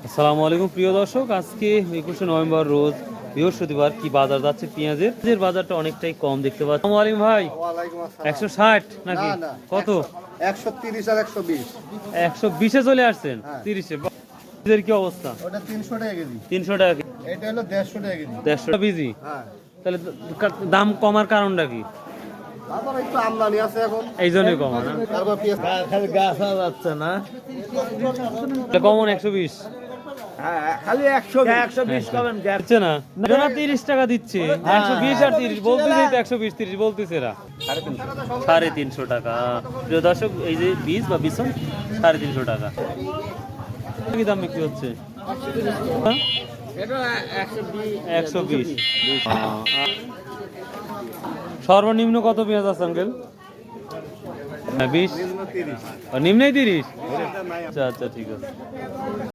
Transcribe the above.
আসসালামু আলাইকুম প্রিয় দর্শক, আজকে 21শে নভেম্বর রোজ বৃহস্পতিবার। কি বাজার যাচ্ছে পেঁয়াজের বাজারটা অনেকটাই কম দেখতে পাচ্ছি। আসসালামু আলাইকুম ভাই। ওয়ালাইকুম আসসালাম। 160 নাকি না, না, কত? 130 আর 120। 120-এ চলে আসছেন। হ্যাঁ। 30-এ বীজের কি অবস্থা? ওটা 300 টাকা কেজি। 300 টাকা কেজি। এটা হলো 150 টাকা কেজি। 150 টাকা বিজি। হ্যাঁ। তাহলে দাম কমার কারণটা কি? তারপর একটু আমদানি আছে এখন। এই জন্যই কমা না? তারপর পেঁয়াজ খালি গাছ যাচ্ছে না। এটা কমন 120। খালি 120 কমেন দিচ্ছে না, এটা না 30 টাকা দিচ্ছে। 120 আর 30 বলতেছে, তো 120 30 বলতেছে এরা। 350 টাকা। প্রিয় দর্শক, এই যে বীজ বা বিছন 350 টাকা। কি দাম বিক্রি হচ্ছে? 120। সর্বনিম্ন কত পেঁয়াজ আছে আঙ্কেল? 20। নিম্নেই 30। আচ্ছা আচ্ছা, ঠিক আছে।